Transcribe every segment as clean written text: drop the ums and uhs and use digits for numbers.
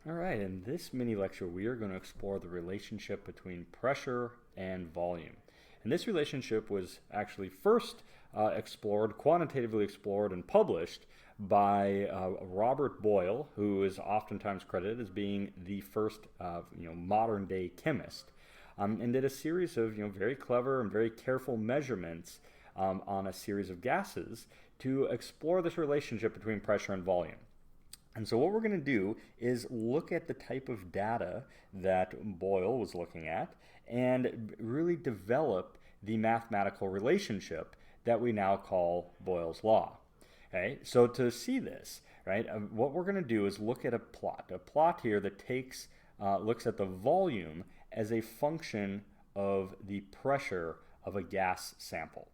All right, in this mini lecture, we are going to explore the relationship between pressure and volume. And this relationship was actually first quantitatively explored and published by Robert Boyle, who is oftentimes credited as being the first modern day chemist, and did a series of very clever and very careful measurements on a series of gases to explore this relationship between pressure and volume. And so what we're going to do is look at the type of data that Boyle was looking at and really develop the mathematical relationship that we now call Boyle's law. Okay, so to see this, right, what we're going to do is look at a plot here that looks at the volume as a function of the pressure of a gas sample.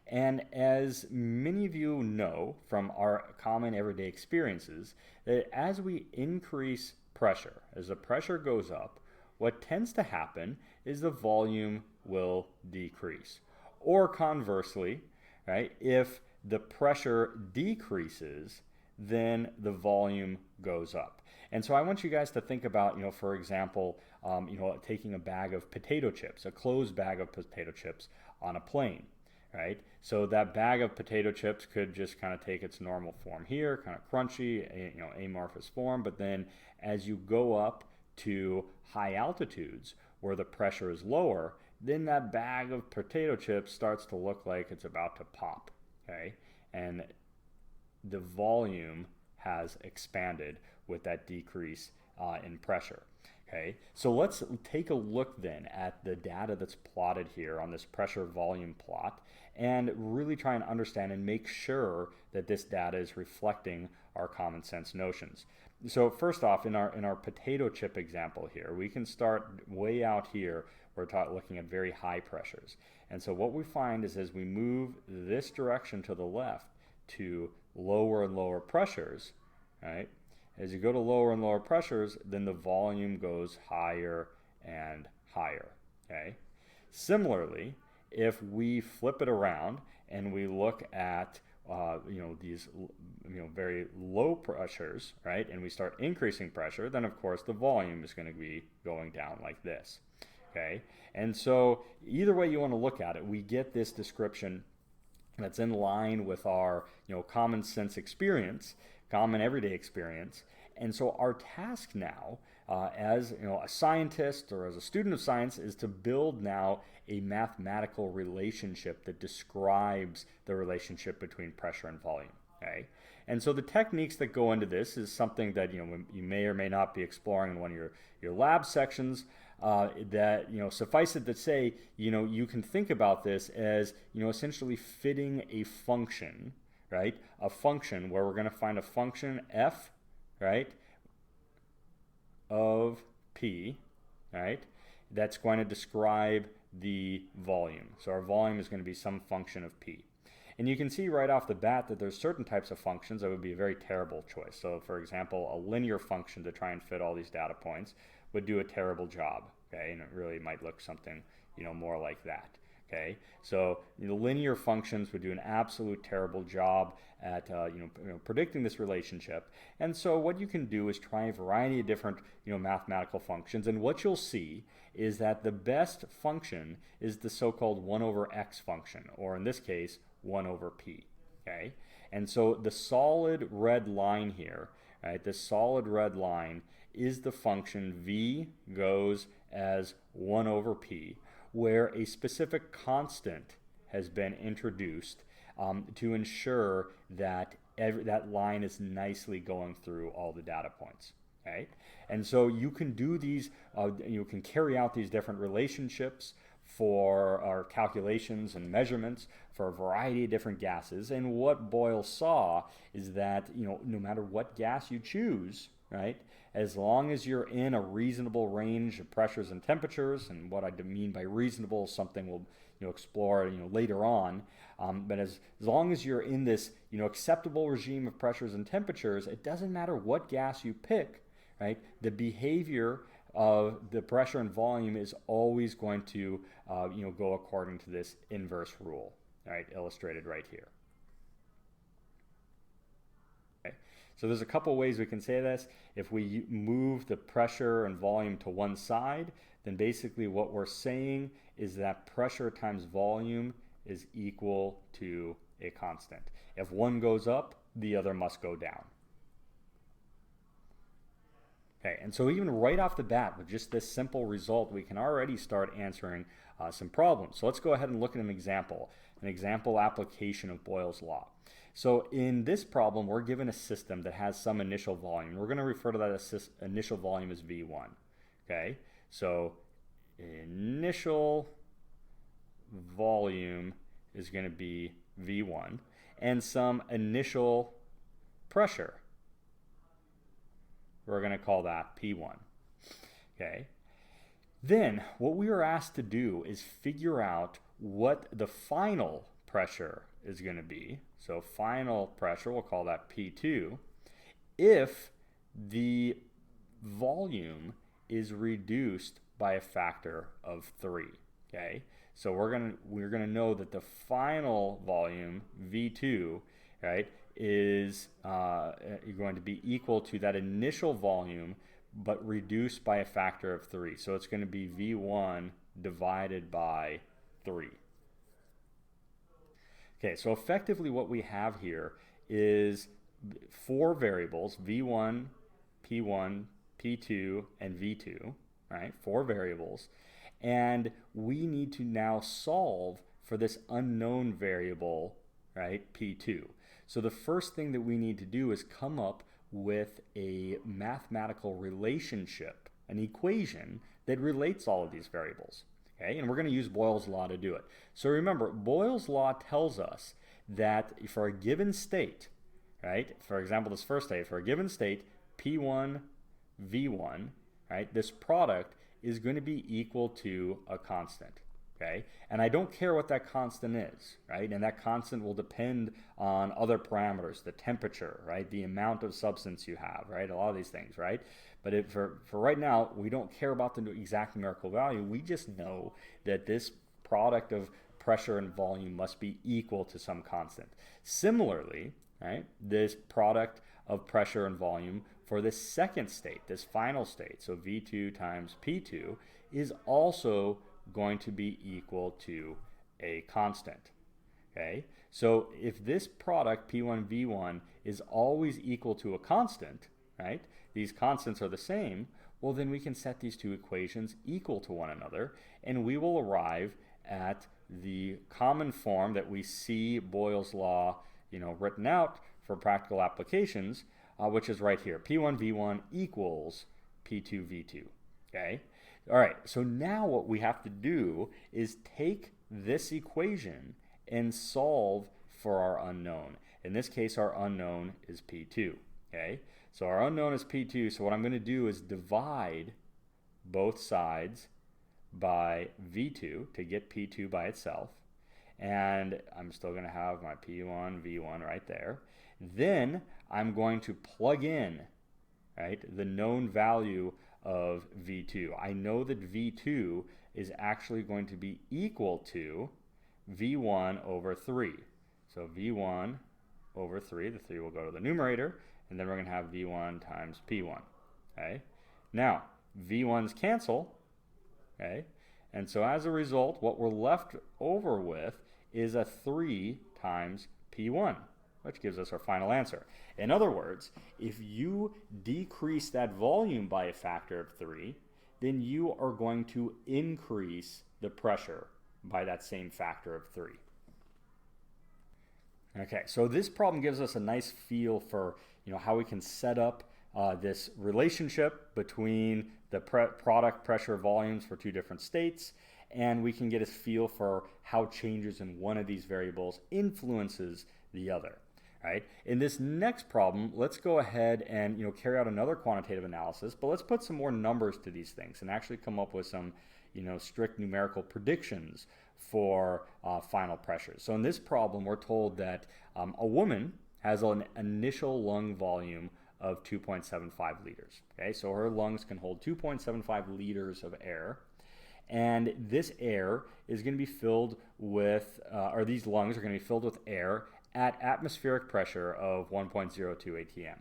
And as many of you know from our common everyday experiences, that as we increase pressure, as the pressure goes up, what tends to happen is the volume will decrease. Or conversely, right, if the pressure decreases, then the volume goes up. And so I want you guys to think about, for example, taking a bag of potato chips, a closed bag of potato chips on a plane. Right? So that bag of potato chips could just kind of take its normal form here, kind of crunchy, amorphous form, but then as you go up to high altitudes where the pressure is lower, then that bag of potato chips starts to look like it's about to pop, okay? And the volume has expanded with that decrease in pressure. Okay, so let's take a look then at the data that's plotted here on this pressure volume plot and really try and understand and make sure that this data is reflecting our common sense notions. So first off, in our potato chip example here, we can start way out here. We're looking at very high pressures. And so what we find is as we move this direction to the left to lower and lower pressures, right? As you go to lower and lower pressures, then the volume goes higher and higher, okay? Similarly, if we flip it around and we look at these very low pressures, right, and we start increasing pressure, then of course the volume is going to be going down like this, okay? And so either way you want to look at it, we get this description that's in line with our common sense experience, common everyday experience. And so our task now, as a scientist or as a student of science, is to build now a mathematical relationship that describes the relationship between pressure and volume. Okay? And so the techniques that go into this is something that you may or may not be exploring in one of your lab sections. That suffice it to say, you can think about this as essentially fitting a function, right? A function where we're going to find a function f, right, of p, right, that's going to describe the volume. So our volume is going to be some function of p. And you can see right off the bat that there's certain types of functions that would be a very terrible choice. So for example, a linear function to try and fit all these data points would do a terrible job, okay? And it really might look something, more like that. Okay, so the linear functions would do an absolute terrible job at predicting this relationship. And so what you can do is try a variety of different mathematical functions, and what you'll see is that the best function is the so-called 1 over x function, or in this case 1 over p. Okay, and so the solid red line here, right? The solid red line is the function v goes as 1 over p, where a specific constant has been introduced to ensure that that line is nicely going through all the data points. Okay? And so you can do these, you can carry out these different relationships for our calculations and measurements for a variety of different gases. And what Boyle saw is that no matter what gas you choose, right, as long as you're in a reasonable range of pressures and temperatures, and what I mean by reasonable is something we'll explore later on, but as long as you're in this acceptable regime of pressures and temperatures, it doesn't matter what gas you pick, right? The behavior of the pressure and volume is always going to go according to this inverse rule, right, illustrated right here. So there's a couple ways we can say this. If we move the pressure and volume to one side, then basically what we're saying is that pressure times volume is equal to a constant. If one goes up, the other must go down. Okay, and so even right off the bat with just this simple result, we can already start answering some problems. So let's go ahead and look at an example application of Boyle's law. So in this problem, we're given a system that has some initial volume. We're going to refer to that initial volume as V1. Okay, so initial volume is going to be V1 and some initial pressure. We're going to call that P1. Okay. Then what we are asked to do is figure out what the final pressure is going to be. So final pressure, we'll call that P2, if the volume is reduced by a factor of 3. Okay. So we're going to know that the final volume V2, right, is going to be equal to that initial volume but reduced by a factor of 3. So it's going to be V1 divided by 3. Okay, so effectively what we have here is 4 variables, V1, P1, P2, and V2, right? 4 variables. And we need to now solve for this unknown variable, right, P2. So the first thing that we need to do is come up with a mathematical relationship, an equation that relates all of these variables. Okay, and we're going to use Boyle's law to do it. So remember, Boyle's law tells us that for a given state, right, for example, this first state, for a given state, P1, V1, right, this product is going to be equal to a constant. Okay, and I don't care what that constant is, right? And that constant will depend on other parameters, the temperature, right? The amount of substance you have, right? A lot of these things, right? But for right now, we don't care about the exact numerical value. We just know that this product of pressure and volume must be equal to some constant. Similarly, right, this product of pressure and volume for this second state, this final state, so V2 times P2, is also going to be equal to a constant. Okay, so if this product P1 V1 is always equal to a constant, right, these constants are the same, well then we can set these two equations equal to one another and we will arrive at the common form that we see Boyle's law, written out for practical applications, which is right here. P1 V1 equals P2 V2. Okay. All right, so now what we have to do is take this equation and solve for our unknown. In this case, our unknown is P2. Okay, so our unknown is P2. So what I'm going to do is divide both sides by V2 to get P2 by itself. And I'm still going to have my P1, V1 right there. Then I'm going to plug in, right, the known value of V2. I know that V2 is actually going to be equal to V1 over 3. So V1 over 3, the 3 will go to the numerator, and then we're going to have V1 times P1. Okay? Now, V1's cancel, okay? And so as a result, what we're left over with is a 3 times P1, which gives us our final answer. In other words, if you decrease that volume by a factor of 3, then you are going to increase the pressure by that same factor of 3. Okay, so this problem gives us a nice feel for how we can set up this relationship between the product pressure volumes for two different states, and we can get a feel for how changes in one of these variables influences the other. Right? In this next problem, let's go ahead and carry out another quantitative analysis, but let's put some more numbers to these things and actually come up with some strict numerical predictions for final pressures. So in this problem, we're told that a woman has an initial lung volume of 2.75 liters. Okay, so her lungs can hold 2.75 liters of air. And this air is going to be filled with, or these lungs are going to be filled with air at atmospheric pressure of 1.02 atm.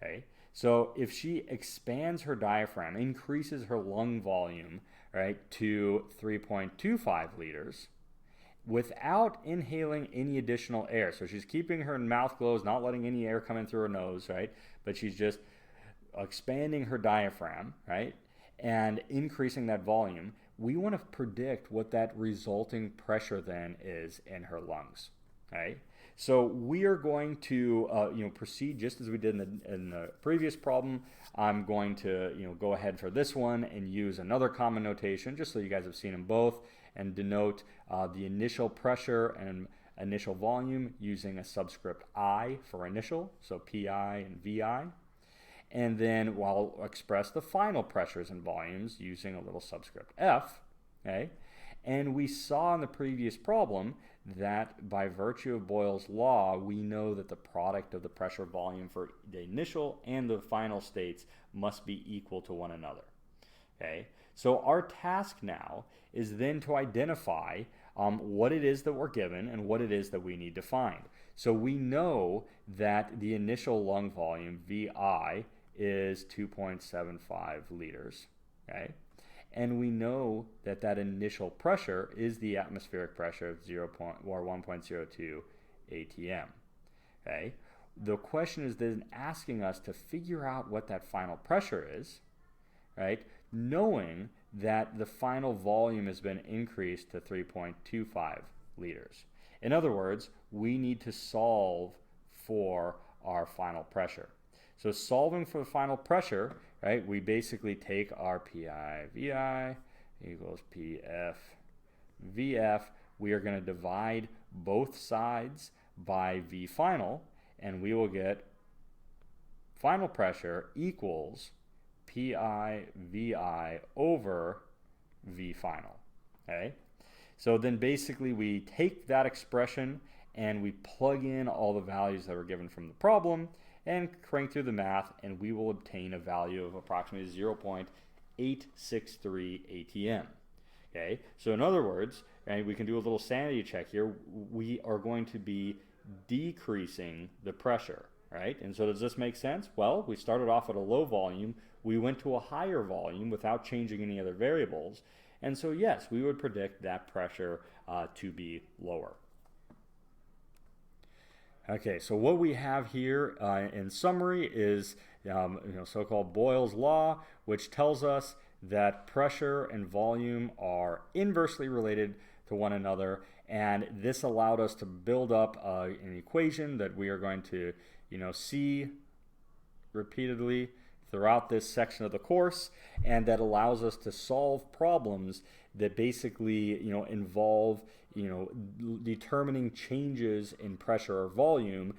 Okay? So if she expands her diaphragm, increases her lung volume, right, to 3.25 liters, without inhaling any additional air. So she's keeping her mouth closed, not letting any air come in through her nose, right? But she's just expanding her diaphragm, right? And increasing that volume. We want to predict what that resulting pressure then is in her lungs, right? So we are going to proceed just as we did in the previous problem. I'm going to go ahead for this one and use another common notation just so you guys have seen them both, and denote the initial pressure and initial volume using a subscript I for initial, so PI and VI. And then we'll express the final pressures and volumes using a little subscript F. Okay? And we saw in the previous problem that by virtue of Boyle's law, we know that the product of the pressure volume for the initial and the final states must be equal to one another. Okay? So our task now is then to identify what it is that we're given and what it is that we need to find. So we know that the initial lung volume, VI, is 2.75 liters. Okay? And we know that that initial pressure is the atmospheric pressure of 1.02 atm. Okay? The question is then asking us to figure out what that final pressure is, right? Knowing that the final volume has been increased to 3.25 liters. In other words, we need to solve for our final pressure. So solving for the final pressure, right, we basically take our PI VI equals PF VF. We are going to divide both sides by V final, and we will get final pressure equals PI VI over V final. Okay? So then basically we take that expression and we plug in all the values that were given from the problem and crank through the math, and we will obtain a value of approximately 0.863 atm. Okay? So in other words, and we can do a little sanity check here, we are going to be decreasing the pressure, right? And so does this make sense? Well, we started off at a low volume, we went to a higher volume without changing any other variables, and so yes, we would predict that pressure to be lower. Okay, so what we have here in summary is so-called Boyle's law, which tells us that pressure and volume are inversely related to one another, and this allowed us to build up an equation that we are going to see repeatedly throughout this section of the course, and that allows us to solve problems that basically involve determining changes in pressure or volume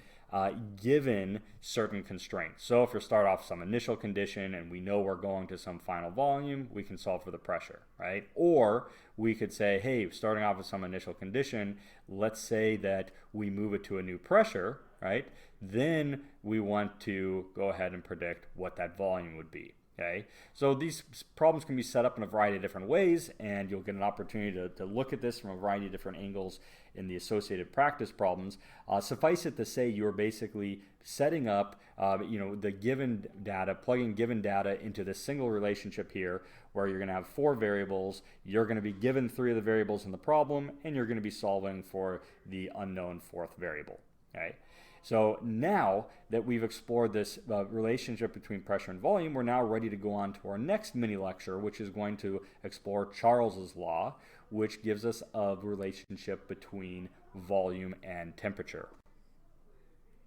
given certain constraints. So if you start off some initial condition and we know we're going to some final volume, we can solve for the pressure, right? Or we could say, hey, starting off with some initial condition, let's say that we move it to a new pressure, right? Then we want to go ahead and predict what that volume would be. Okay, so these problems can be set up in a variety of different ways, and you'll get an opportunity to look at this from a variety of different angles in the associated practice problems. Suffice it to say, you're basically setting up the given data, plugging given data into this single relationship here, where you're going to have 4 variables. You're going to be given 3 of the variables in the problem, and you're going to be solving for the unknown 4th variable. Okay. So now that we've explored this relationship between pressure and volume, we're now ready to go on to our next mini lecture, which is going to explore Charles's law, which gives us a relationship between volume and temperature.